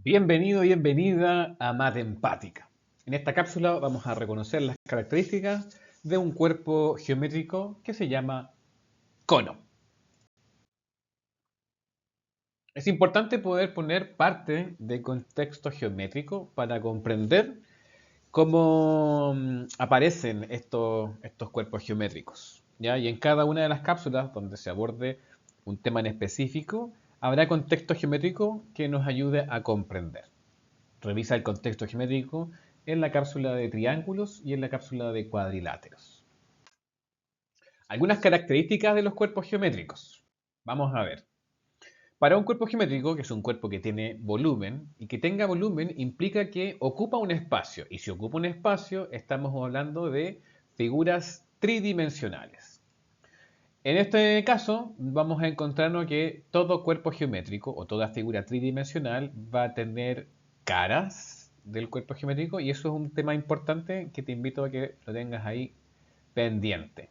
Bienvenido, bienvenida a Matempática. En esta cápsula vamos a reconocer las características de un cuerpo geométrico que se llama cono. Es importante poder poner parte de contexto geométrico para comprender cómo aparecen estos cuerpos geométricos, ¿ya? Y en cada una de las cápsulas donde se aborde un tema en específico, habrá contexto geométrico que nos ayude a comprender. Revisa el contexto geométrico en la cápsula de triángulos y en la cápsula de cuadriláteros. Algunas características de los cuerpos geométricos. Vamos a ver. Para un cuerpo geométrico, que es un cuerpo que tiene volumen, y que tenga volumen implica que ocupa un espacio. Y si ocupa un espacio, estamos hablando de figuras tridimensionales. En este caso, vamos a encontrarnos que todo cuerpo geométrico o toda figura tridimensional va a tener caras del cuerpo geométrico y eso es un tema importante que te invito a que lo tengas ahí pendiente.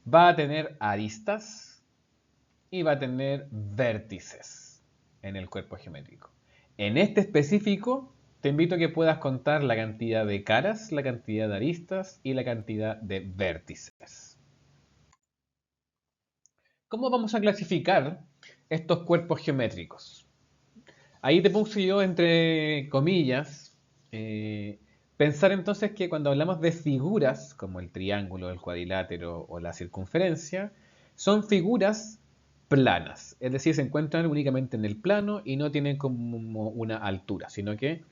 Va a tener aristas y va a tener vértices en el cuerpo geométrico. En este específico, te invito a que puedas contar la cantidad de caras, la cantidad de aristas y la cantidad de vértices. ¿Cómo vamos a clasificar estos cuerpos geométricos? Ahí te puse yo entre comillas, pensar entonces que cuando hablamos de figuras, como el triángulo, el cuadrilátero o la circunferencia, son figuras planas, es decir, se encuentran únicamente en el plano y no tienen como una altura, sino que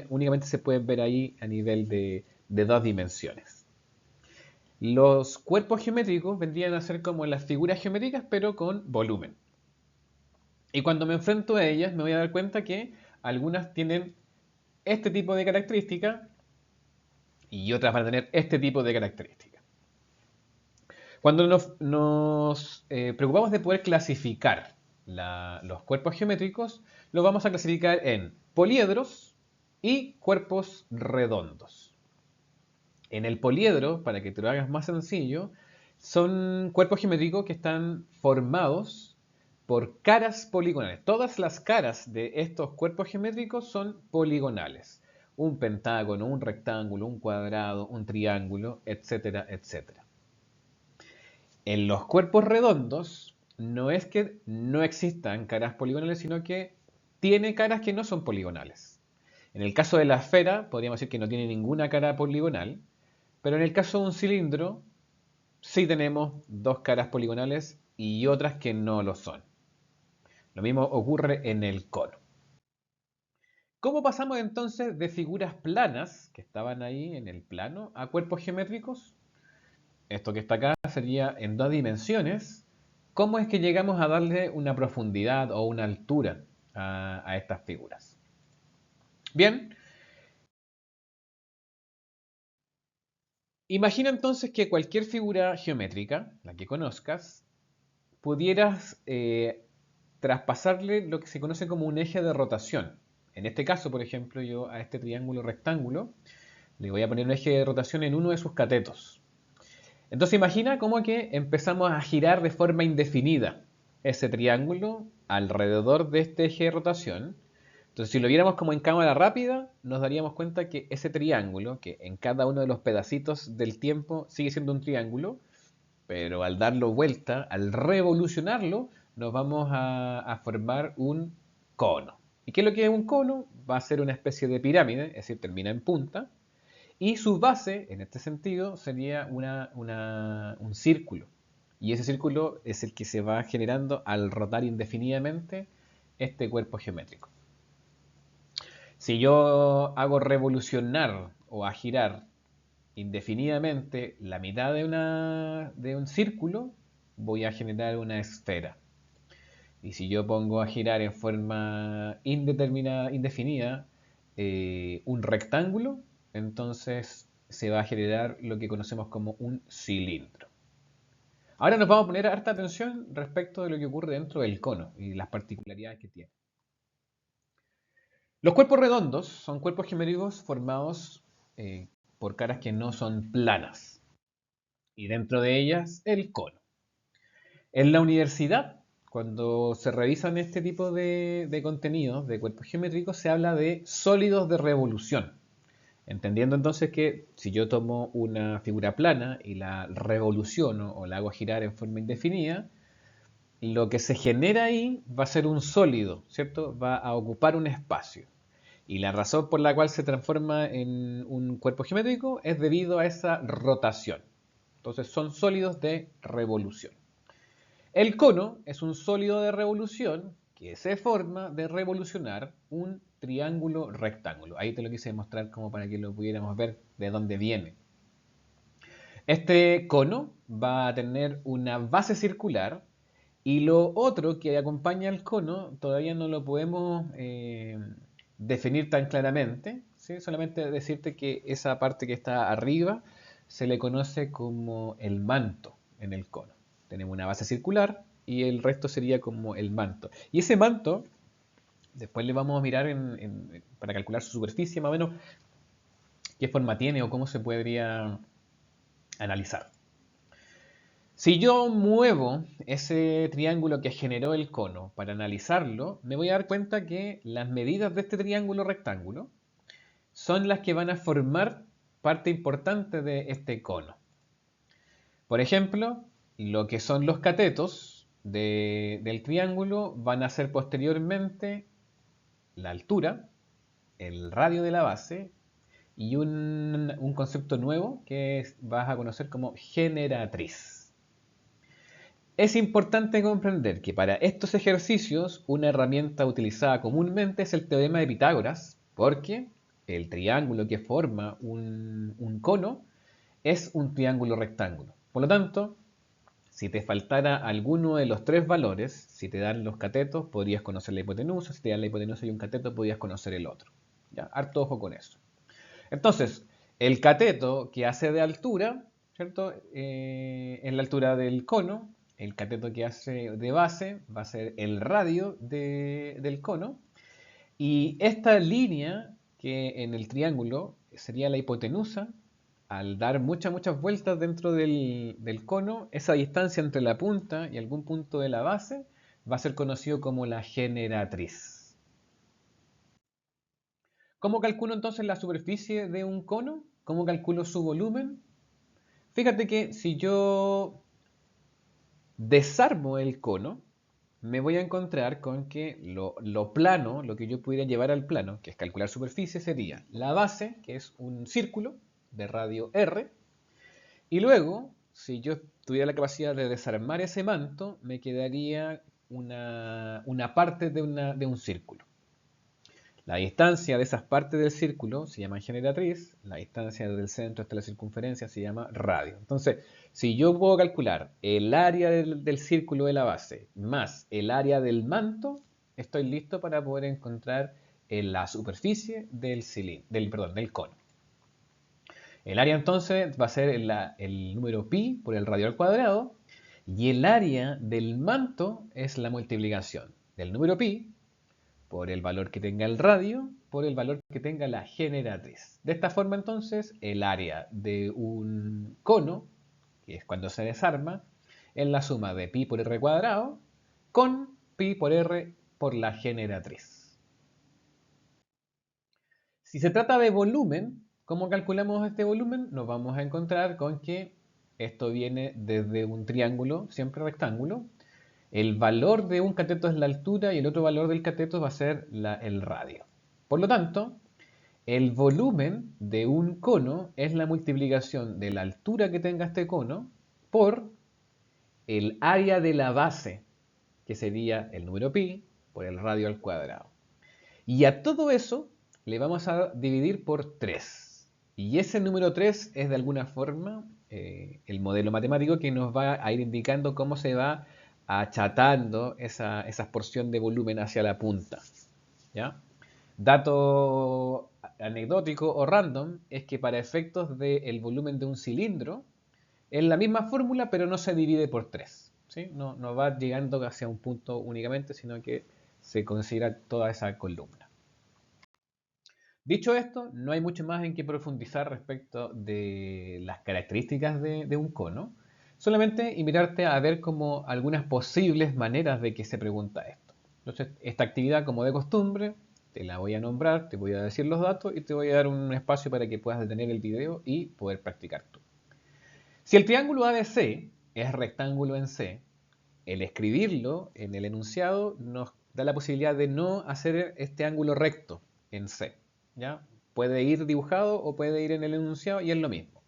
únicamente se pueden ver ahí a nivel de dos dimensiones. Los cuerpos geométricos vendrían a ser como las figuras geométricas, pero con volumen. Y cuando me enfrento a ellas, me voy a dar cuenta que algunas tienen este tipo de características y otras van a tener este tipo de características. Cuando nos preocupamos de poder clasificar los cuerpos geométricos, los vamos a clasificar en poliedros y cuerpos redondos. En el poliedro, para que te lo hagas más sencillo, son cuerpos geométricos que están formados por caras poligonales. Todas las caras de estos cuerpos geométricos son poligonales. Un pentágono, un rectángulo, un cuadrado, un triángulo, etcétera, etcétera. En los cuerpos redondos no es que no existan caras poligonales, sino que tiene caras que no son poligonales. En el caso de la esfera, podríamos decir que no tiene ninguna cara poligonal, pero en el caso de un cilindro, sí tenemos dos caras poligonales y otras que no lo son. Lo mismo ocurre en el cono. ¿Cómo pasamos entonces de figuras planas, que estaban ahí en el plano, a cuerpos geométricos? Esto que está acá sería en dos dimensiones. ¿Cómo es que llegamos a darle una profundidad o una altura a estas figuras? Bien, imagina entonces que cualquier figura geométrica, la que conozcas, pudieras traspasarle lo que se conoce como un eje de rotación. En este caso, por ejemplo, yo a este triángulo rectángulo le voy a poner un eje de rotación en uno de sus catetos. Entonces imagina cómo que empezamos a girar de forma indefinida ese triángulo alrededor de este eje de rotación. Entonces si lo viéramos como en cámara rápida, nos daríamos cuenta que ese triángulo, que en cada uno de los pedacitos del tiempo sigue siendo un triángulo, pero al darlo vuelta, al revolucionarlo, nos vamos a formar un cono. ¿Y qué es lo que es un cono? Va a ser una especie de pirámide, es decir, termina en punta, y su base, en este sentido, sería un círculo. Y ese círculo es el que se va generando al rotar indefinidamente este cuerpo geométrico. Si yo hago revolucionar o a girar indefinidamente la mitad de un círculo, voy a generar una esfera. Y si yo pongo a girar en forma indeterminada, indefinida, un rectángulo, entonces se va a generar lo que conocemos como un cilindro. Ahora nos vamos a poner harta atención respecto de lo que ocurre dentro del cono y las particularidades que tiene. Los cuerpos redondos son cuerpos geométricos formados por caras que no son planas y dentro de ellas el cono. En la universidad, cuando se revisan este tipo de contenidos, de cuerpos geométricos, se habla de sólidos de revolución. Entendiendo entonces que si yo tomo una figura plana y la revoluciono o la hago girar en forma indefinida, lo que se genera ahí va a ser un sólido, ¿cierto? Va a ocupar un espacio. Y la razón por la cual se transforma en un cuerpo geométrico es debido a esa rotación. Entonces son sólidos de revolución. El cono es un sólido de revolución que se forma de revolucionar un triángulo rectángulo. Ahí te lo quise mostrar como para que lo pudiéramos ver de dónde viene. Este cono va a tener una base circular y lo otro que acompaña al cono todavía no lo podemos definir tan claramente, ¿sí? Solamente decirte que esa parte que está arriba se le conoce como el manto en el cono. Tenemos una base circular y el resto sería como el manto. Y ese manto, después le vamos a mirar para calcular su superficie más o menos qué forma tiene o cómo se podría analizar. Si yo muevo ese triángulo que generó el cono para analizarlo, me voy a dar cuenta que las medidas de este triángulo rectángulo son las que van a formar parte importante de este cono. Por ejemplo, lo que son los catetos del triángulo van a ser posteriormente la altura, el radio de la base y un concepto nuevo que vas a conocer como generatriz. Es importante comprender que para estos ejercicios una herramienta utilizada comúnmente es el teorema de Pitágoras, porque el triángulo que forma un cono es un triángulo rectángulo. Por lo tanto, si te faltara alguno de los tres valores, si te dan los catetos, podrías conocer la hipotenusa, si te dan la hipotenusa y un cateto, podrías conocer el otro. ¿Ya? Harto ojo con eso. Entonces, el cateto que hace de altura, ¿cierto? Es la altura del cono. El cateto que hace de base va a ser el radio del cono. Y esta línea que en el triángulo sería la hipotenusa, al dar muchas vueltas dentro del cono, esa distancia entre la punta y algún punto de la base va a ser conocido como la generatriz. ¿Cómo calculo entonces la superficie de un cono? ¿Cómo calculo su volumen? Fíjate que si yo desarmo el cono, me voy a encontrar con que lo plano, lo que yo pudiera llevar al plano, que es calcular superficie, sería la base, que es un círculo de radio R, y luego, si yo tuviera la capacidad de desarmar ese manto, me quedaría una parte de un círculo. La distancia de esas partes del círculo se llama generatriz, la distancia del centro hasta la circunferencia se llama radio. Entonces, si yo puedo calcular el área del círculo de la base más el área del manto, estoy listo para poder encontrar la superficie del cono. El área entonces va a ser el número pi por el radio al cuadrado y el área del manto es la multiplicación del número pi por el valor que tenga el radio, por el valor que tenga la generatriz. De esta forma entonces el área de un cono, que es cuando se desarma, es la suma de pi por r cuadrado con pi por r por la generatriz. Si se trata de volumen, ¿cómo calculamos este volumen? Nos vamos a encontrar con que esto viene desde un triángulo, siempre rectángulo. El valor de un cateto es la altura y el otro valor del cateto va a ser el radio. Por lo tanto, el volumen de un cono es la multiplicación de la altura que tenga este cono por el área de la base, que sería el número pi por el radio al cuadrado. Y a todo eso le vamos a dividir por 3. Y ese número 3 es de alguna forma el modelo matemático que nos va a ir indicando cómo se va achatando esa porción de volumen hacia la punta. ¿Ya? Dato anecdótico o random es que para efectos del volumen de un cilindro es la misma fórmula pero no se divide por 3. ¿Sí? No va llegando hacia un punto únicamente, sino que se considera toda esa columna. Dicho esto, no hay mucho más en que profundizar respecto de las características de un cono. solamente invitarte a ver como algunas posibles maneras de que se pregunta esto. Entonces, esta actividad, como de costumbre, te la voy a nombrar, te voy a decir los datos y te voy a dar un espacio para que puedas detener el video y poder practicar tú. Si el triángulo ABC es rectángulo en C, el escribirlo en el enunciado nos da la posibilidad de no hacer este ángulo recto en C. ¿Ya? Puede ir dibujado o puede ir en el enunciado y es lo mismo.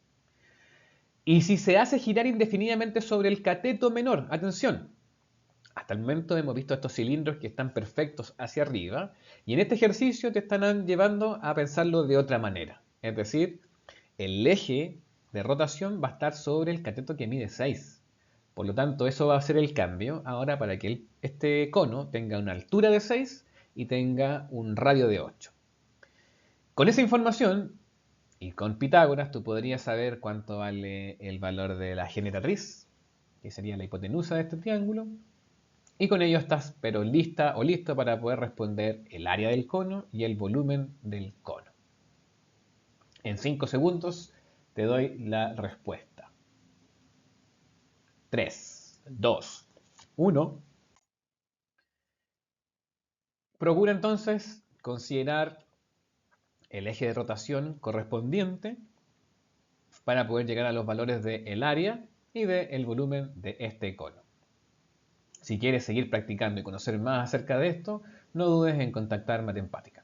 Y si se hace girar indefinidamente sobre el cateto menor, atención, hasta el momento hemos visto estos cilindros que están perfectos hacia arriba y en este ejercicio te están llevando a pensarlo de otra manera. Es decir, el eje de rotación va a estar sobre el cateto que mide 6. Por lo tanto, eso va a ser el cambio ahora para que este cono tenga una altura de 6 y tenga un radio de 8. Con esa información y con Pitágoras tú podrías saber cuánto vale el valor de la generatriz, que sería la hipotenusa de este triángulo, y con ello estás pero lista o listo para poder responder el área del cono y el volumen del cono. En 5 segundos te doy la respuesta. 3, 2, 1. Procura entonces considerar el eje de rotación correspondiente para poder llegar a los valores del área y del volumen de este cono. Si quieres seguir practicando y conocer más acerca de esto, no dudes en contactarme a Empática.